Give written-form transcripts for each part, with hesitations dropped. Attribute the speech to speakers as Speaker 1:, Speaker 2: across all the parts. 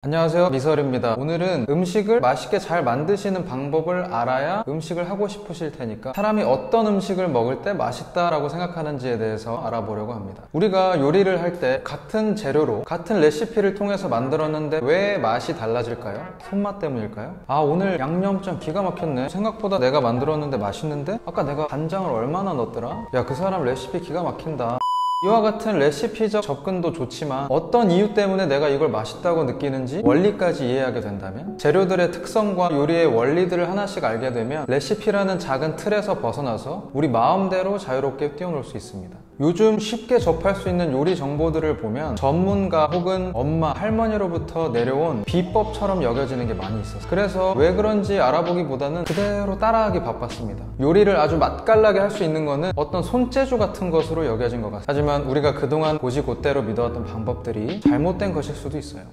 Speaker 1: 안녕하세요, 미설입니다. 오늘은 음식을 맛있게 잘 만드시는 방법을 알아야 음식을 하고 싶으실 테니까 사람이 어떤 음식을 먹을 때 맛있다라고 생각하는지에 대해서 알아보려고 합니다. 우리가 요리를 할 때 같은 재료로 같은 레시피를 통해서 만들었는데 왜 맛이 달라질까요? 손맛 때문일까요? 오늘 양념장 기가 막혔네. 생각보다 내가 만들었는데 맛있는데? 아까 내가 간장을 얼마나 넣었더라? 야, 그 사람 레시피 기가 막힌다. 이와 같은 레시피적 접근도 좋지만 어떤 이유 때문에 내가 이걸 맛있다고 느끼는지 원리까지 이해하게 된다면, 재료들의 특성과 요리의 원리들을 하나씩 알게 되면 레시피라는 작은 틀에서 벗어나서 우리 마음대로 자유롭게 뛰어놀 수 있습니다. 요즘 쉽게 접할 수 있는 요리 정보들을 보면 전문가 혹은 엄마, 할머니로부터 내려온 비법처럼 여겨지는 게 많이 있었어요. 그래서 왜 그런지 알아보기보다는 그대로 따라하기 바빴습니다. 요리를 아주 맛깔나게 할 수 있는 거는 어떤 손재주 같은 것으로 여겨진 것 같아요. 하지만 우리가 그동안 고지고대로 믿어왔던 방법들이 잘못된 것일 수도 있어요.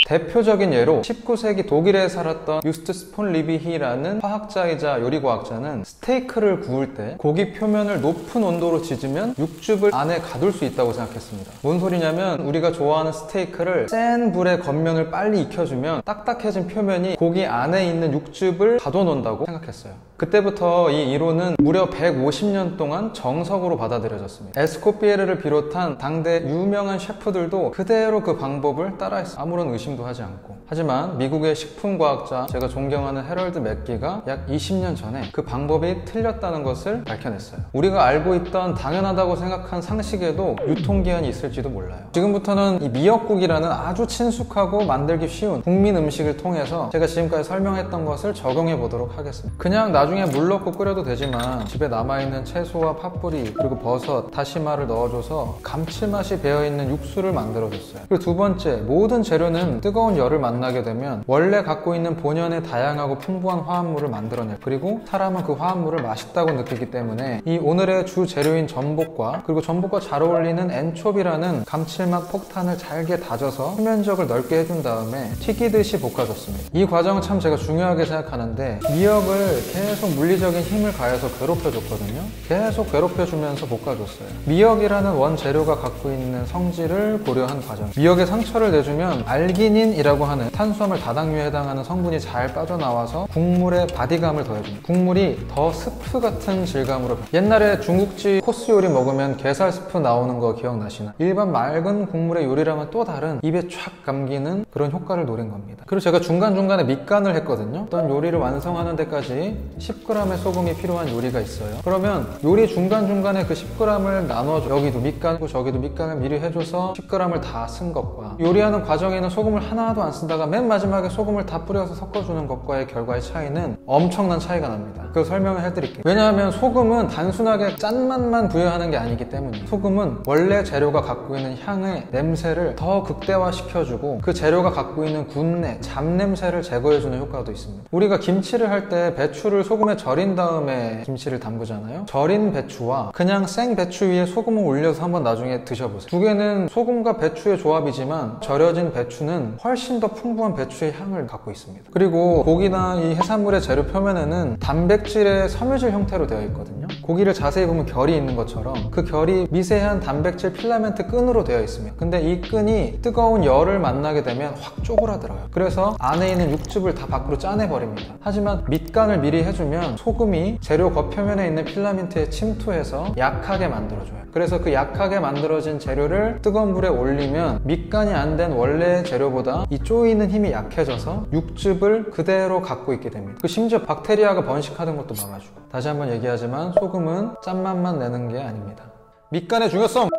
Speaker 1: 대표적인 예로 19세기 독일에 살았던 유스투스 폰 리비히라는 화학자이자 요리과학자는 스테이크를 구울 때 고기 표면을 높은 온도로 지지면 육즙을 안에 가둘 수 있다고 생각했습니다. 뭔 소리냐면, 우리가 좋아하는 스테이크를 센 불에 겉면을 빨리 익혀주면 딱딱해진 표면이 고기 안에 있는 육즙을 가둬놓는다고 생각했어요. 그때부터 이 이론은 무려 150년 동안 정석으로 받아들여졌습니다. 에스코피에르를 비롯한 당대 유명한 셰프들도 그대로 그 방법을 따라했어요. 아무런 의심도 하지 않고. 하지만 미국의 식품과학자, 제가 존경하는 해럴드 맥기가 약 20년 전에 그 방법이 틀렸다는 것을 밝혀냈어요. 우리가 알고 있던 당연하다고 생각한 상식에도 유통기한이 있을지도 몰라요. 지금부터는 이 미역국이라는 아주 친숙하고 만들기 쉬운 국민 음식을 통해서 제가 지금까지 설명했던 것을 적용해 보도록 하겠습니다. 그냥 나중에 물 넣고 끓여도 되지만 집에 남아있는 채소와 팥뿌리 그리고 버섯, 다시마를 넣어줘서 감칠맛이 배어있는 육수를 만들어줬어요. 그리고 두 번째, 모든 재료는 뜨거운 열을 만나게 되면 원래 갖고 있는 본연의 다양하고 풍부한 화합물을 만들어내요. 그리고 사람은 그 화합물을 맛있다고 느끼기 때문에 이 오늘의 주 재료인 전복과, 그리고 전복과 잘 어울리는 엔초비라는 감칠맛 폭탄을 잘게 다져서 표면적을 넓게 해준 다음에 튀기듯이 볶아줬습니다. 이 과정은 참 제가 중요하게 생각하는데, 미역을 계속 물리적인 힘을 가해서 괴롭혀줬거든요. 계속 괴롭혀주면서 볶아줬어요. 미역이라는 원재료가 갖고 있는 성질을 고려한 과정. 미역에 상처를 내주면 알기닌이라고 하는 탄수화물 다당류에 해당하는 성분이 잘 빠져나와서 국물에 바디감을 더해줍니다. 국물이 더 스프 같은 질감으로. 옛날에 중국집 코스 요리 먹으면 게살 스프 나오는 거 기억나시나? 일반 맑은 국물의 요리랑은 또 다른 입에 촥 감기는 그런 효과를 노린 겁니다. 그리고 제가 중간중간에 밑간을 했거든요. 어떤 요리를 완성하는 데까지 10g의 소금이 필요한 요리가 있어요. 그러면 요리 중간중간에 그 10g을 나눠줘. 여기도 밑간고 저기도 밑간을 미리 해줘서 10g을 다 쓴 것과, 요리하는 과정에는 소금을 하나도 안 쓰다가 맨 마지막에 소금을 다 뿌려서 섞어주는 것과의 결과의 차이는 엄청난 차이가 납니다. 그걸 설명을 해드릴게요. 왜냐하면 소금은 단순하게 짠맛만 부여하는 게 아니기 때문이에요. 소금은 원래 재료가 갖고 있는 향의 냄새를 더 극대화시켜주고 그 재료가 갖고 있는 군내, 잡냄새를 제거해주는 효과도 있습니다. 우리가 김치를 할 때 배추를 소금에 절인 다음에 김치를 담그잖아요. 절인 배추와 그냥 생 배추 위에 소금을 올려서 한번 나중에 드셔보세요. 두 개는 소금과 배추의 조합이지만 절여진 배추는 훨씬 더 풍부한 배추의 향을 갖고 있습니다. 그리고 고기나 이 해산물의 재료 표면에는 단백질의 섬유질 형태로 되어 있거든요. 고기를 자세히 보면 결이 있는 것처럼 그 결이 미세한 단백질 필라멘트 끈으로 되어 있습니다. 근데 이 끈이 뜨거운 열을 만나게 되면 확 쪼그라들어요. 그래서 안에 있는 육즙을 다 밖으로 짜내버립니다. 하지만 밑간을 미리 해주면 소금이 재료 겉표면에 있는 필라멘트에 침투해서 약하게 만들어줘요. 그래서 그 약하게 만들어진 재료를 뜨거운 불에 올리면 밑간이 안 된 원래의 재료보다 이 쪼이는 힘이 약해져서 육즙을 그대로 갖고 있게 됩니다. 심지어 박테리아가 번식하는 것도 막아주고. 다시 한번 얘기하지만 소금은 짠맛만 내는 게 아닙니다. 밑간의 중요성!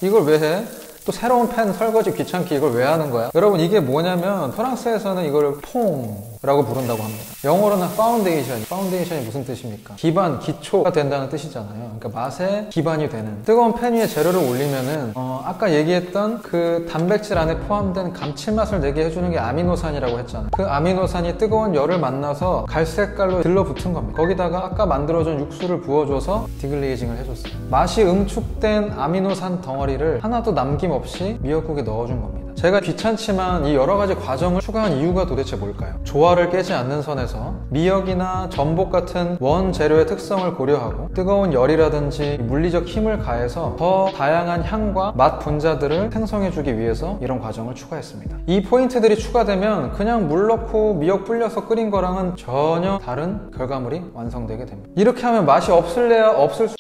Speaker 1: 이걸 왜 해? 또 새로운 팬 설거지 귀찮게 이걸 왜 하는 거야? 여러분, 이게 뭐냐면 프랑스에서는 이걸 퐁라고 부른다고 합니다. 영어로는 파운데이션. 파운데이션이 무슨 뜻입니까? 기반, 기초가 된다는 뜻이잖아요. 그러니까 맛의 기반이 되는. 뜨거운 팬 위에 재료를 올리면은 아까 얘기했던 그 단백질 안에 포함된 감칠맛을 내게 해주는 게 아미노산이라고 했잖아요. 그 아미노산이 뜨거운 열을 만나서 갈색깔로 들러붙은 겁니다. 거기다가 아까 만들어준 육수를 부어줘서 디글레이징을 해줬어요. 맛이 응축된 아미노산 덩어리를 하나도 남김없이 미역국에 넣어준 겁니다. 제가 귀찮지만 이 여러 가지 과정을 추가한 이유가 도대체 뭘까요? 조화를 깨지 않는 선에서 미역이나 전복 같은 원재료의 특성을 고려하고 뜨거운 열이라든지 물리적 힘을 가해서 더 다양한 향과 맛 분자들을 생성해주기 위해서 이런 과정을 추가했습니다. 이 포인트들이 추가되면 그냥 물 넣고 미역 불려서 끓인 거랑은 전혀 다른 결과물이 완성되게 됩니다. 이렇게 하면 맛이 없을래야 없을 수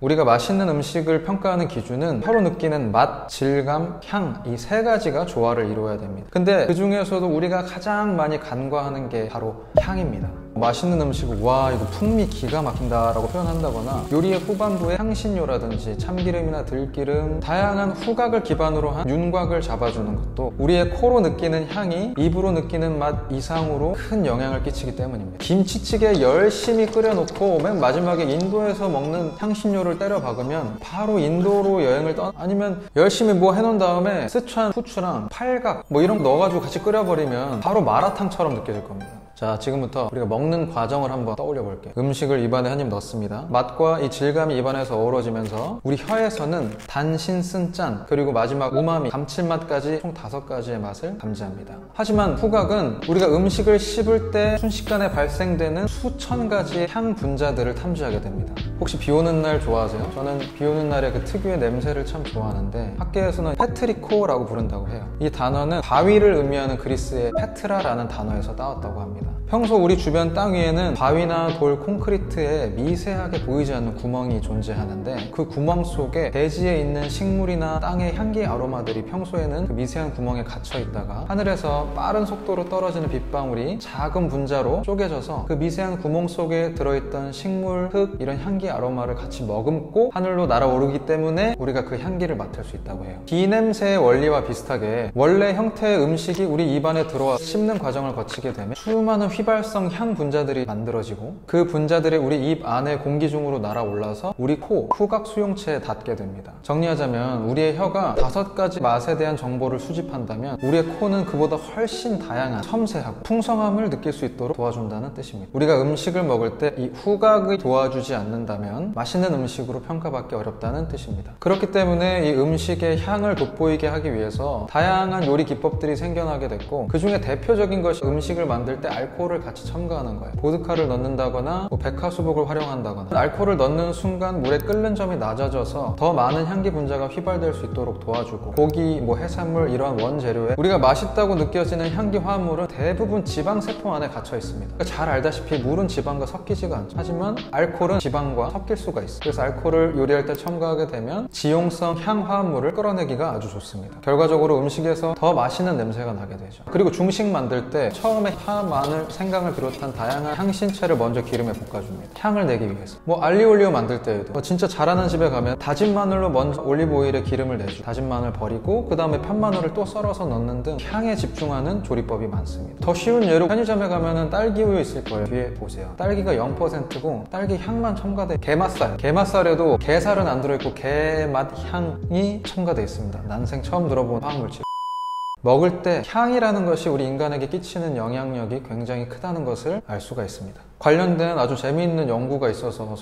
Speaker 1: 우리가 맛있는 음식을 평가하는 기준은 혀로 느끼는 맛, 질감, 향 이 세 가지가 조화를 이루어야 됩니다. 근데 그 중에서도 우리가 가장 많이 간과하는 게 바로 향입니다. 맛있는 음식을 와 이거 풍미 기가 막힌다 라고 표현한다거나 요리의 후반부에 향신료라든지 참기름이나 들기름 다양한 후각을 기반으로 한 윤곽을 잡아주는 것도 우리의 코로 느끼는 향이 입으로 느끼는 맛 이상으로 큰 영향을 끼치기 때문입니다. 김치찌개 열심히 끓여놓고 맨 마지막에 인도에서 먹는 향신료를 때려 박으면 바로 인도로 여행을 아니면 열심히 뭐 해놓은 다음에 스촨 후추랑 팔각 뭐 이런 거 넣어가지고 같이 끓여버리면 바로 마라탕처럼 느껴질 겁니다. 자, 지금부터 우리가 먹는 과정을 한번 떠올려 볼게요. 음식을 입안에 한 입 넣습니다. 맛과 이 질감이 입안에서 어우러지면서 우리 혀에서는 단신, 쓴, 짠 그리고 마지막 우마미, 감칠맛까지 총 5가지의 맛을 감지합니다. 하지만 후각은 우리가 음식을 씹을 때 순식간에 발생되는 수천 가지의 향 분자들을 탐지하게 됩니다. 혹시 비 오는 날 좋아하세요? 저는 비 오는 날의 그 특유의 냄새를 참 좋아하는데 학계에서는 페트리코라고 부른다고 해요. 이 단어는 바위를 의미하는 그리스의 페트라라는 단어에서 따왔다고 합니다. 평소 우리 주변 땅 위에는 바위나 돌, 콘크리트에 미세하게 보이지 않는 구멍이 존재하는데 그 구멍 속에 대지에 있는 식물이나 땅의 향기 아로마들이 평소에는 그 미세한 구멍에 갇혀 있다가 하늘에서 빠른 속도로 떨어지는 빗방울이 작은 분자로 쪼개져서 그 미세한 구멍 속에 들어있던 식물, 흙 이런 향기 아로마를 같이 머금고 하늘로 날아오르기 때문에 우리가 그 향기를 맡을 수 있다고 해요. 비냄새의 원리와 비슷하게 원래 형태의 음식이 우리 입안에 들어와 씹는 과정을 거치게 되면 수많은 휘발성 향 분자들이 만들어지고 그 분자들이 우리 입 안에 공기 중으로 날아올라서 우리 코, 후각 수용체에 닿게 됩니다. 정리하자면 우리의 혀가 5가지 맛에 대한 정보를 수집한다면 우리의 코는 그보다 훨씬 다양한 섬세하고 풍성함을 느낄 수 있도록 도와준다는 뜻입니다. 우리가 음식을 먹을 때 이 후각을 도와주지 않는다면 맛있는 음식으로 평가받기 어렵다는 뜻입니다. 그렇기 때문에 이 음식의 향을 돋보이게 하기 위해서 다양한 요리 기법들이 생겨나게 됐고 그 중에 대표적인 것이 음식을 만들 때 알코올을 같이 첨가하는 거예요. 보드카를 넣는다거나 백화수복을 활용한다거나 알코올을 넣는 순간 물에 끓는 점이 낮아져서 더 많은 향기 분자가 휘발될 수 있도록 도와주고 고기, 해산물 이러한 원재료에 우리가 맛있다고 느껴지는 향기 화합물은 대부분 지방세포 안에 갇혀 있습니다. 잘 알다시피 물은 지방과 섞이지가 않죠. 하지만 알코올은 지방과 섞일 수가 있어요. 그래서 알코올을 요리할 때 첨가하게 되면 지용성 향 화합물을 끌어내기가 아주 좋습니다. 결과적으로 음식에서 더 맛있는 냄새가 나게 되죠. 그리고 중식 만들 때 처음에 파, 마늘, 생강을 비롯한 다양한 향신채를 먼저 기름에 볶아줍니다. 향을 내기 위해서. 알리올리오 만들 때에도 진짜 잘하는 집에 가면 다진 마늘로 먼저 올리브오일에 기름을 내주고 다진 마늘 버리고 그 다음에 편마늘을 또 썰어서 넣는 등 향에 집중하는 조리법이 많습니다. 더 쉬운 예로 편의점에 가면은 딸기우유 있을 거예요. 뒤에 보세요. 딸기가 0%고 딸기 향만 첨가돼. 게맛살에도 게살은 안 들어있고 게맛 향이 첨가돼 있습니다. 난생 처음 들어본 화학물질. 먹을 때 향이라는 것이 우리 인간에게 끼치는 영향력이 굉장히 크다는 것을 알 수가 있습니다. 관련된 아주 재미있는 연구가 있어서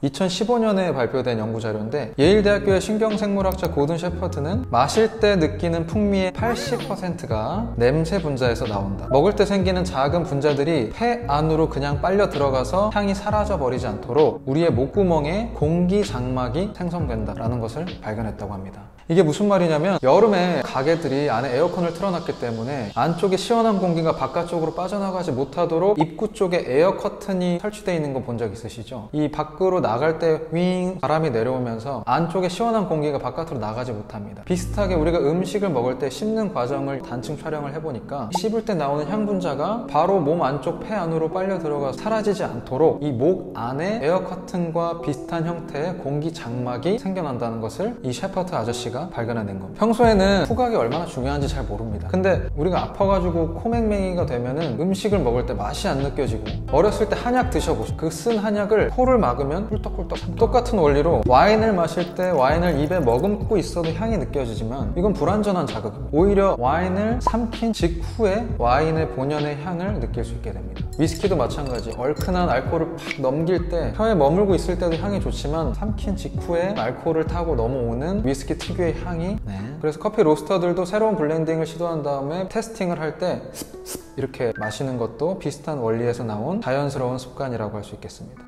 Speaker 1: 2015년에 발표된 연구 자료인데 예일대학교의 신경생물학자 고든 셰퍼드는 마실 때 느끼는 풍미의 80%가 냄새 분자에서 나온다. 먹을 때 생기는 작은 분자들이 폐 안으로 그냥 빨려 들어가서 향이 사라져 버리지 않도록 우리의 목구멍에 공기 장막이 생성된다라는 것을 발견했다고 합니다. 이게 무슨 말이냐면 여름에 가게들이 안에 에어컨을 틀어놨기 때문에 안쪽에 시원한 공기가 바깥쪽으로 빠져나가지 못하도록 입구 쪽에 에어 커튼이 설치되어 있는 거 본 적 있으시죠? 이 밖으로 나갈 때 윙 바람이 내려오면서 안쪽에 시원한 공기가 바깥으로 나가지 못합니다. 비슷하게 우리가 음식을 먹을 때 씹는 과정을 단층 촬영을 해보니까 씹을 때 나오는 향 분자가 바로 몸 안쪽 폐 안으로 빨려 들어가서 사라지지 않도록 이 목 안에 에어 커튼과 비슷한 형태의 공기 장막이 생겨난다는 것을 이 셰퍼드 아저씨가 발견해낸 겁니다. 평소에는 후각이 얼마나 중요한지 잘 모릅니다. 근데 우리가 아파가지고 코맹맹이가 되면은 음식을 먹을 때 맛이 안 느껴지고 어렸을 때 한약 드셔보세요. 그 쓴 한약을 코를 막으면 꿀떡꿀떡. 똑같은 원리로 와인을 마실 때 와인을 입에 머금고 있어도 향이 느껴지지만 이건 불완전한 자극입니다. 오히려 와인을 삼킨 직후에 와인의 본연의 향을 느낄 수 있게 됩니다. 위스키도 마찬가지. 얼큰한 알코올을 팍 넘길 때 혀에 머물고 있을 때도 향이 좋지만 삼킨 직후에 알코올을 타고 넘어오는 위스키 특유의 향이 그래서 커피 로스터들도 새로운 블렌딩을 시도한 다음에 테스팅을 할 때 이렇게 마시는 것도 비슷한 원리에서 나온 자연스러운 습관이라고 할 수 있겠습니다.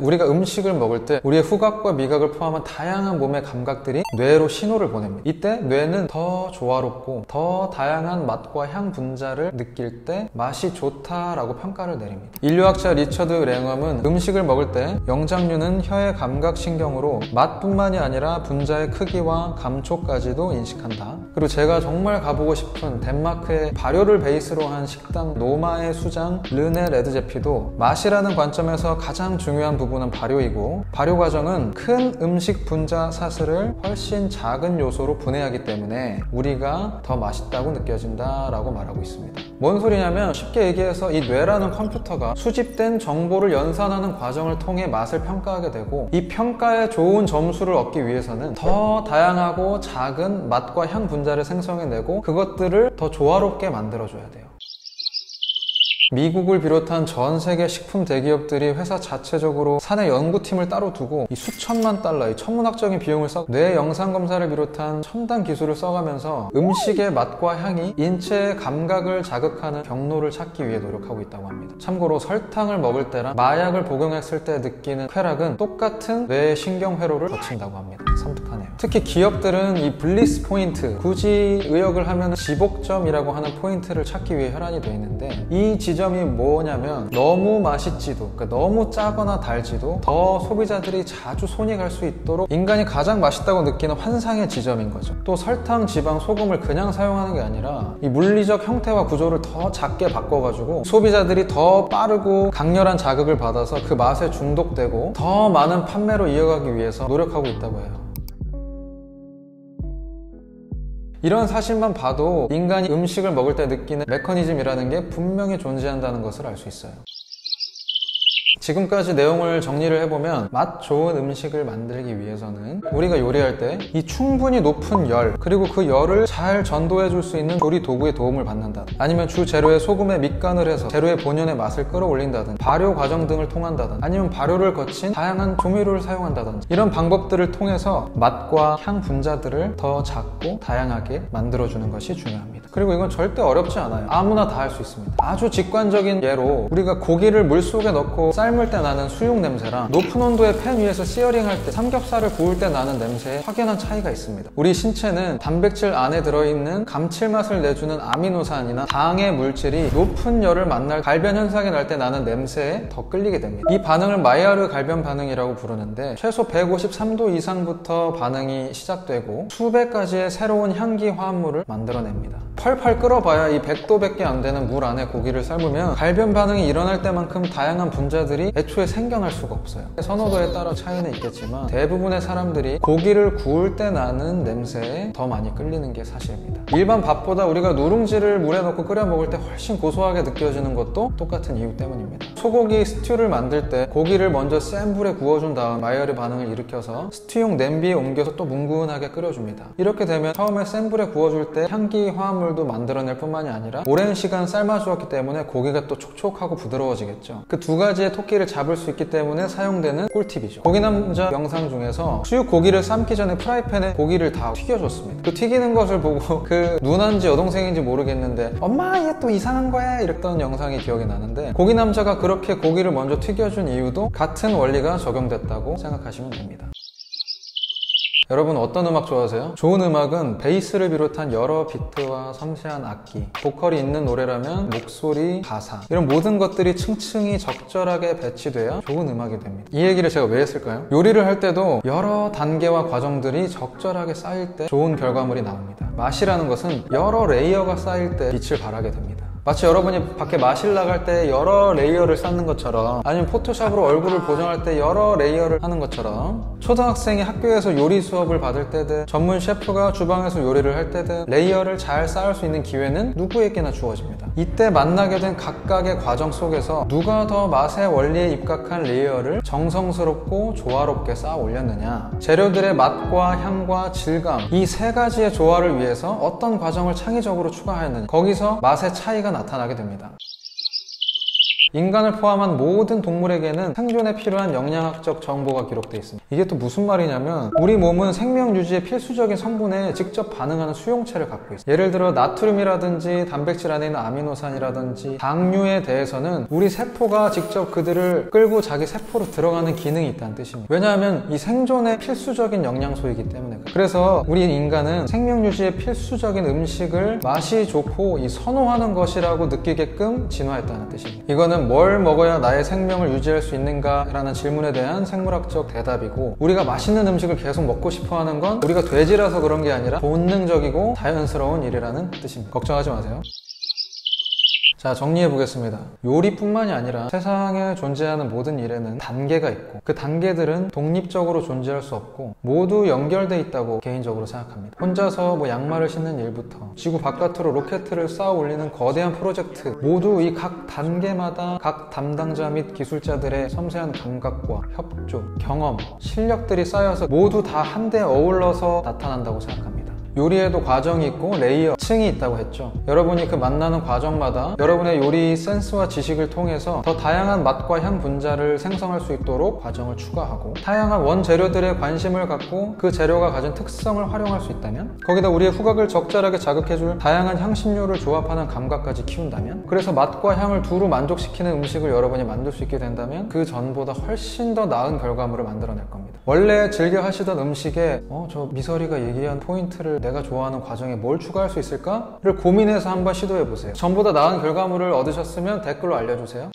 Speaker 1: 우리가 음식을 먹을 때 우리의 후각과 미각을 포함한 다양한 몸의 감각들이 뇌로 신호를 보냅니다. 이때 뇌는 더 조화롭고 더 다양한 맛과 향 분자를 느낄 때 맛이 좋다라고 평가를 내립니다. 인류학자 리처드 랭엄은 음식을 먹을 때 영장류는 혀의 감각신경으로 맛뿐만이 아니라 분자의 크기와 감촉까지도 인식한다. 그리고 제가 정말 가보고 싶은 덴마크의 발효를 베이스로 한 식당 노마의 수장 르네 레드제피도 맛이라는 관점에서 가장 중요한 부분은 발효이고, 발효 과정은 큰 음식 분자 사슬을 훨씬 작은 요소로 분해하기 때문에 우리가 더 맛있다고 느껴진다라고 말하고 있습니다. 뭔 소리냐면 쉽게 얘기해서 이 뇌라는 컴퓨터가 수집된 정보를 연산하는 과정을 통해 맛을 평가하게 되고, 이 평가에 좋은 점수를 얻기 위해서는 더 다양하고 작은 맛과 향 분자를 생성해내고 그것들을 더 조화롭게 만들어줘야 돼요. 미국을 비롯한 전 세계 식품 대기업들이 회사 자체적으로 사내 연구팀을 따로 두고 이 수천만 달러, 이 천문학적인 비용을 써 뇌 영상 검사를 비롯한 첨단 기술을 써가면서 음식의 맛과 향이 인체의 감각을 자극하는 경로를 찾기 위해 노력하고 있다고 합니다. 참고로 설탕을 먹을 때랑 마약을 복용했을 때 느끼는 쾌락은 똑같은 뇌의 신경회로를 거친다고 합니다. 섬뜩하네요. 특히 기업들은 이 블리스 포인트, 굳이 의역을 하면 지복점이라고 하는 포인트를 찾기 위해 혈안이 되어 있는데, 이 지점이 뭐냐면 너무 맛있지도, 그러니까 너무 짜거나 달지도 더 소비자들이 자주 손이 갈 수 있도록 인간이 가장 맛있다고 느끼는 환상의 지점인 거죠. 또 설탕, 지방, 소금을 그냥 사용하는 게 아니라 이 물리적 형태와 구조를 더 작게 바꿔가지고 소비자들이 더 빠르고 강렬한 자극을 받아서 그 맛에 중독되고 더 많은 판매로 이어가기 위해서 노력하고 있다고 해요. 이런 사실만 봐도 인간이 음식을 먹을 때 느끼는 메커니즘이라는 게 분명히 존재한다는 것을 알 수 있어요. 지금까지 내용을 정리를 해보면 맛 좋은 음식을 만들기 위해서는 우리가 요리할 때 이 충분히 높은 열, 그리고 그 열을 잘 전도해 줄 수 있는 조리 도구의 도움을 받는다든, 아니면 주 재료에 소금에 밑간을 해서 재료의 본연의 맛을 끌어올린다든, 발효 과정 등을 통한다든, 아니면 발효를 거친 다양한 조미료를 사용한다든지, 이런 방법들을 통해서 맛과 향 분자들을 더 작고 다양하게 만들어주는 것이 중요합니다. 그리고 이건 절대 어렵지 않아요. 아무나 다 할 수 있습니다. 아주 직관적인 예로 우리가 고기를 물속에 넣고 삶을 때 나는 수육 냄새랑 높은 온도의 팬 위에서 시어링할 때, 삼겹살을 구울 때 나는 냄새에 확연한 차이가 있습니다. 우리 신체는 단백질 안에 들어있는 감칠맛을 내주는 아미노산이나 당의 물질이 높은 열을 만날 갈변 현상이 날 때 나는 냄새에 더 끌리게 됩니다. 이 반응을 마이야르 갈변 반응이라고 부르는데, 최소 153도 이상부터 반응이 시작되고 수백 가지의 새로운 향기 화합물을 만들어냅니다. 펄펄 끓어봐야 이 100도밖에 안 되는 물 안에 고기를 삶으면 갈변 반응이 일어날 때만큼 다양한 분자들이 애초에 생겨날 수가 없어요. 선호도에 따라 차이는 있겠지만 대부분의 사람들이 고기를 구울 때 나는 냄새에 더 많이 끌리는 게 사실입니다. 일반 밥보다 우리가 누룽지를 물에 넣고 끓여 먹을 때 훨씬 고소하게 느껴지는 것도 똑같은 이유 때문입니다. 소고기 스튜를 만들 때 고기를 먼저 센 불에 구워준 다음 마이야르 반응을 일으켜서 스튜용 냄비에 옮겨서 또 뭉근하게 끓여줍니다. 이렇게 되면 처음에 센 불에 구워줄 때 향기 화합물도 만들어낼 뿐만이 아니라 오랜 시간 삶아주었기 때문에 고기가 또 촉촉하고 부드러워지겠죠. 그 두 가지의 토끼를 잡을 수 있기 때문에 사용되는 꿀팁이죠. 고기남자 영상 중에서 수육 고기를 삶기 전에 프라이팬에 고기를 다 튀겨줬습니다. 그 튀기는 것을 보고 그 누나인지 여동생인지 모르겠는데 엄마 얘 또 이상한 거야 이랬던 영상이 기억이 나는데, 고기남자가 그렇게 고기를 먼저 튀겨준 이유도 같은 원리가 적용됐다고 생각하시면 됩니다. 여러분 어떤 음악 좋아하세요? 좋은 음악은 베이스를 비롯한 여러 비트와 섬세한 악기, 보컬이 있는 노래라면 목소리, 가사, 이런 모든 것들이 층층이 적절하게 배치돼야 좋은 음악이 됩니다. 이 얘기를 제가 왜 했을까요? 요리를 할 때도 여러 단계와 과정들이 적절하게 쌓일 때 좋은 결과물이 나옵니다. 맛이라는 것은 여러 레이어가 쌓일 때 빛을 발하게 됩니다. 마치 여러분이 밖에 마실 나갈 때 여러 레이어를 쌓는 것처럼, 아니면 포토샵으로 얼굴을 보정할 때 여러 레이어를 하는 것처럼, 초등학생이 학교에서 요리 수업을 받을 때든 전문 셰프가 주방에서 요리를 할 때든 레이어를 잘 쌓을 수 있는 기회는 누구에게나 주어집니다. 이때 만나게 된 각각의 과정 속에서 누가 더 맛의 원리에 입각한 레이어를 정성스럽고 조화롭게 쌓아 올렸느냐, 재료들의 맛과 향과 질감, 이 세 가지의 조화를 위해서 어떤 과정을 창의적으로 추가하였느냐, 거기서 맛의 차이가 나타나게 됩니다. 인간을 포함한 모든 동물에게는 생존에 필요한 영양학적 정보가 기록되어 있습니다. 이게 또 무슨 말이냐면, 우리 몸은 생명 유지에 필수적인 성분에 직접 반응하는 수용체를 갖고 있어요. 예를 들어 나트륨이라든지 단백질 안에 있는 아미노산이라든지 당류에 대해서는 우리 세포가 직접 그들을 끌고 자기 세포로 들어가는 기능이 있다는 뜻입니다. 왜냐하면 이 생존에 필수적인 영양소이기 때문에. 그래서 우리 인간은 생명 유지에 필수적인 음식을 맛이 좋고 선호하는 것이라고 느끼게끔 진화했다는 뜻입니다. 이거는 뭘 먹어야 나의 생명을 유지할 수 있는가 라는 질문에 대한 생물학적 대답이고, 우리가 맛있는 음식을 계속 먹고 싶어 하는 건 우리가 돼지라서 그런 게 아니라 본능적이고 자연스러운 일이라는 뜻입니다. 걱정하지 마세요. 자, 정리해 보겠습니다. 요리뿐만이 아니라 세상에 존재하는 모든 일에는 단계가 있고, 그 단계들은 독립적으로 존재할 수 없고 모두 연결돼 있다고 개인적으로 생각합니다. 혼자서 양말을 신는 일부터 지구 바깥으로 로켓을 쌓아 올리는 거대한 프로젝트, 모두 이 각 단계마다 각 담당자 및 기술자들의 섬세한 감각과 협조, 경험, 실력들이 쌓여서 모두 다 한데 어울러서 나타난다고 생각합니다. 요리에도 과정이 있고 레이어, 층이 있다고 했죠. 여러분이 그 만나는 과정마다 여러분의 요리 센스와 지식을 통해서 더 다양한 맛과 향 분자를 생성할 수 있도록 과정을 추가하고, 다양한 원재료들에 관심을 갖고 그 재료가 가진 특성을 활용할 수 있다면, 거기다 우리의 후각을 적절하게 자극해줄 다양한 향신료를 조합하는 감각까지 키운다면, 그래서 맛과 향을 두루 만족시키는 음식을 여러분이 만들 수 있게 된다면 그 전보다 훨씬 더 나은 결과물을 만들어낼 겁니다. 원래 즐겨 하시던 음식에 저 미설이가 얘기한 포인트를 내가 좋아하는 과정에 뭘 추가할 수 있을까를 고민해서 한번 시도해보세요. 전보다 나은 결과물을 얻으셨으면 댓글로 알려주세요.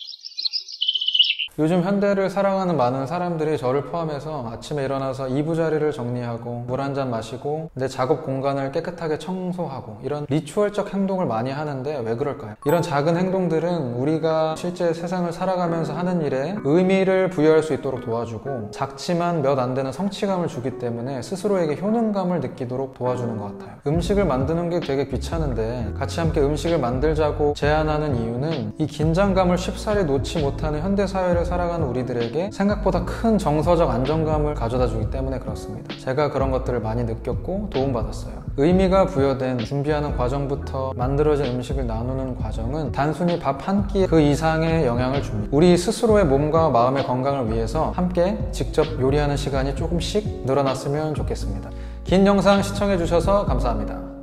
Speaker 1: 요즘 현대를 사랑하는 많은 사람들이 저를 포함해서 아침에 일어나서 이부자리를 정리하고 물 한 잔 마시고 내 작업 공간을 깨끗하게 청소하고 이런 리추얼적 행동을 많이 하는데 왜 그럴까요? 이런 작은 행동들은 우리가 실제 세상을 살아가면서 하는 일에 의미를 부여할 수 있도록 도와주고, 작지만 몇 안 되는 성취감을 주기 때문에 스스로에게 효능감을 느끼도록 도와주는 것 같아요. 음식을 만드는 게 되게 귀찮은데 같이 함께 음식을 만들자고 제안하는 이유는 이 긴장감을 쉽사리 놓지 못하는 현대사회를 살아가는 우리들에게 생각보다 큰 정서적 안정감을 가져다 주기 때문에 그렇습니다. 제가 그런 것들을 많이 느꼈고 도움받았어요. 의미가 부여된 준비하는 과정부터 만들어진 음식을 나누는 과정은 단순히 밥 한 끼에 그 이상의 영향을 줍니다. 우리 스스로의 몸과 마음의 건강을 위해서 함께 직접 요리하는 시간이 조금씩 늘어났으면 좋겠습니다. 긴 영상 시청해 주셔서 감사합니다.